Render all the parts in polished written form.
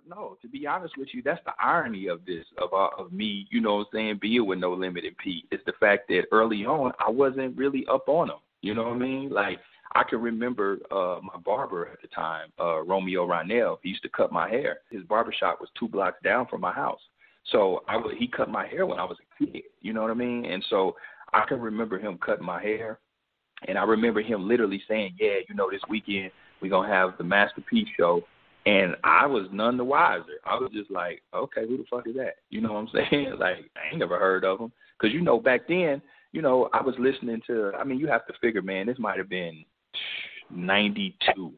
no, to be honest with you, that's the irony of this, of me, you know what I'm saying, being with No Limit and Pete. It's the fact that early on I wasn't really up on them. You know what I mean? Like, I can remember my barber at the time, Romeo Ronell. He used to cut my hair. His barbershop was 2 blocks down from my house. So he cut my hair when I was a kid. You know what I mean? And so I can remember him cutting my hair. And I remember him literally saying, yeah, you know, this weekend we're going to have the Masterpiece show. And I was none the wiser. I was just like, okay, who the fuck is that? You know what I'm saying? Like, I ain't never heard of him. Because, you know, back then, you know, I was listening to, I mean, you have to figure, man, this might have been 92,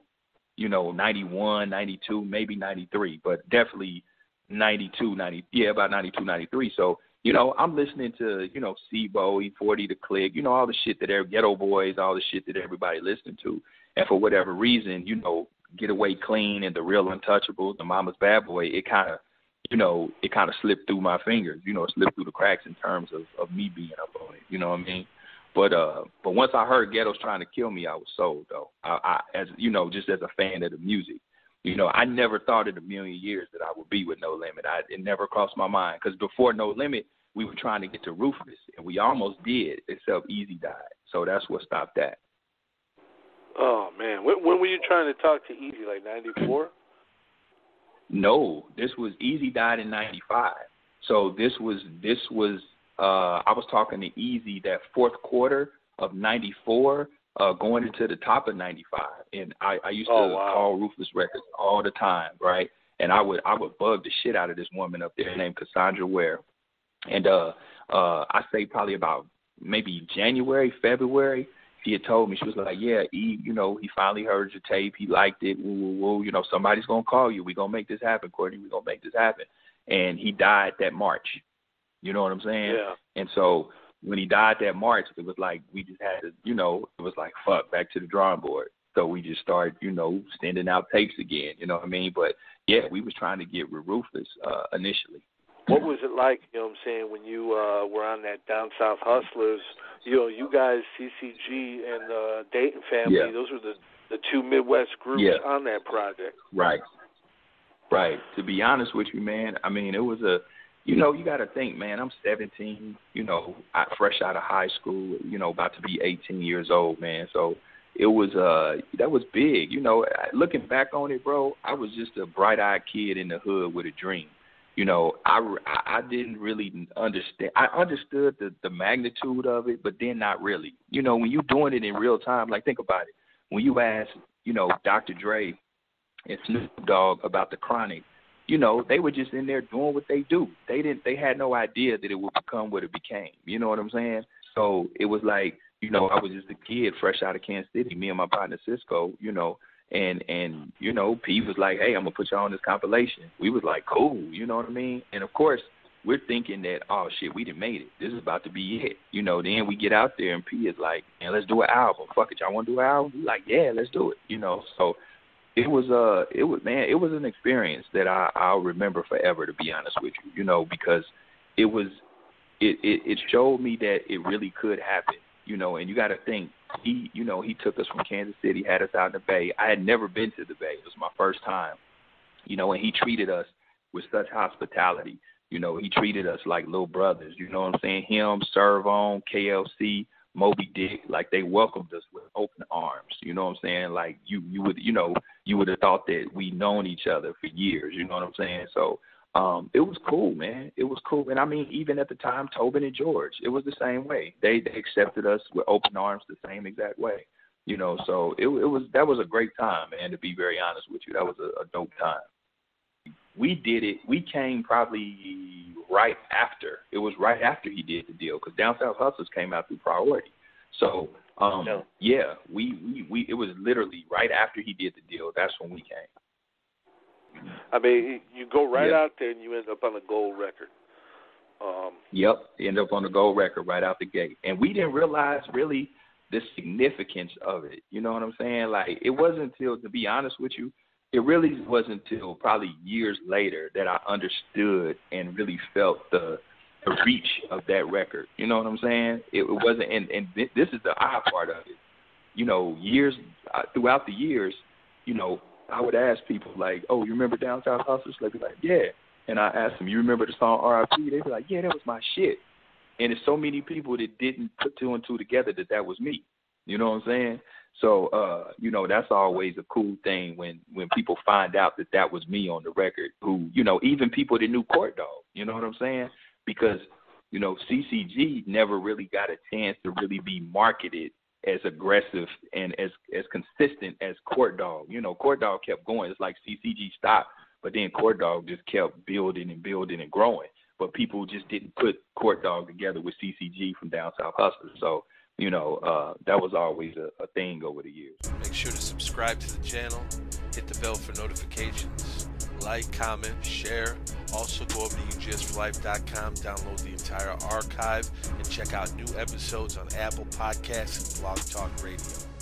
you know, 91, 92, maybe 93, but definitely 92, 90, yeah, about 92, 93. So, you know, I'm listening to, you know, C-Bo, E40, The Click, you know, all the shit that Ghetto Boys, all the shit that everybody listened to. And for whatever reason, you know, Get Away Clean and The Real Untouchables, The Mama's Bad Boy, it kind of, you know, it kind of slipped through my fingers, you know, it slipped through the cracks in terms of me being up on it, you know what I mean? But once I heard Ghetto's Trying to Kill Me, I was sold, though. I as you know, just as a fan of the music. You know, I never thought in a million years that I would be with No Limit. It never crossed my mind. Because before No Limit, we were trying to get to Ruthless, and we almost did, except Easy died. So that's what stopped that. Oh, man. When were you trying to talk to Easy, like 94? No, this was Easy died in 95. So this was I was talking to Easy that fourth quarter of 94, going into the top of 95. And I used to call Ruthless Records all the time, right? And I would bug the shit out of this woman up there named Cassandra Ware. And I say probably about maybe January, February, she had told me, she was like, yeah, you know, he finally heard your tape. He liked it. Woo, woo, woo. You know, somebody's going to call you. We're going to make this happen, Courtney. We're going to make this happen. And he died that March. You know what I'm saying? Yeah. And so when he died that March, it was like we just had to, you know, it was like, fuck, back to the drawing board. So we just started, you know, sending out tapes again. You know what I mean? But, yeah, we was trying to get with Ruthless initially. What was it like, you know what I'm saying, when you were on that Down South Hustlers? You know, you guys, CCG and Dayton Family, those were the two Midwest groups on that project. Right. Right. To be honest with you, man, I mean, it was you know, you got to think, man, I'm 17, you know, fresh out of high school, you know, about to be 18 years old, man. So it was, that was big. You know, looking back on it, bro, I was just a bright-eyed kid in the hood with a dream. You know, I didn't really understand. I understood the magnitude of it, but then not really. You know, when you're doing it in real time, like think about it. When you ask, you know, Dr. Dre and Snoop Dogg about the Chronic, you know, they were just in there doing what they do. They had no idea that it would become what it became. You know what I'm saying? So it was like, you know, I was just a kid fresh out of Kansas City, me and my partner Cisco, you know, and you know, Pete was like, hey, I'm going to put you on this compilation. We was like, cool, you know what I mean? And, of course, we're thinking that, oh, shit, we done made it. This is about to be it. You know, then we get out there and P is like, man, let's do an album. Fuck it, y'all want to do an album? We like, yeah, let's do it. You know, so it was an experience that I'll remember forever, to be honest with you, you know, because it showed me that it really could happen, you know, and you got to think, he took us from Kansas City, had us out in the Bay. I had never been to the Bay. It was my first time, you know, and he treated us with such hospitality. You know, he treated us like little brothers, you know what I'm saying? Him, Serv-On, KLC, Moby Dick, like they welcomed us with open arms, you know what I'm saying? Like you would have thought that we'd known each other for years, you know what I'm saying? So it was cool, man. It was cool. And I mean, even at the time, Tobin and George, it was the same way. They accepted us with open arms the same exact way, you know. So that was a great time, man, to be very honest with you. That was a dope time. We did it. We came probably right after. It was right after he did the deal because Down South Hustlers came out through Priority. So, yeah, we it was literally right after he did the deal. That's when we came. I mean, you go right out there and you end up on a gold record. Yep, end up on the gold record right out the gate. And we didn't realize really the significance of it. You know what I'm saying? Like, it wasn't until, to be honest with you, it really wasn't until probably years later that I understood and really felt the reach of that record. You know what I'm saying? It wasn't, and this is the odd part of it. You know, throughout the years, you know, I would ask people like, oh, you remember Down South Hustlers? They'd be like, yeah. And I asked them, you remember the song R.I.P.? They'd be like, yeah, that was my shit. And there's so many people that didn't put two and two together that was me. You know what I'm saying? So, you know, that's always a cool thing when people find out that was me on the record, who, you know, even people that knew Court Dog, you know what I'm saying? Because, you know, CCG never really got a chance to really be marketed as aggressive and as consistent as Court Dog. You know, Court Dog kept going. It's like CCG stopped, but then Court Dog just kept building and building and growing. But people just didn't put Court Dog together with CCG from Down South Hustlers. So, you know, that was always a thing over the years. Make sure to subscribe to the channel, hit the bell for notifications, like, comment, share. Also go over to UGSforlife.com, download the entire archive, and check out new episodes on Apple Podcasts and Blog Talk Radio.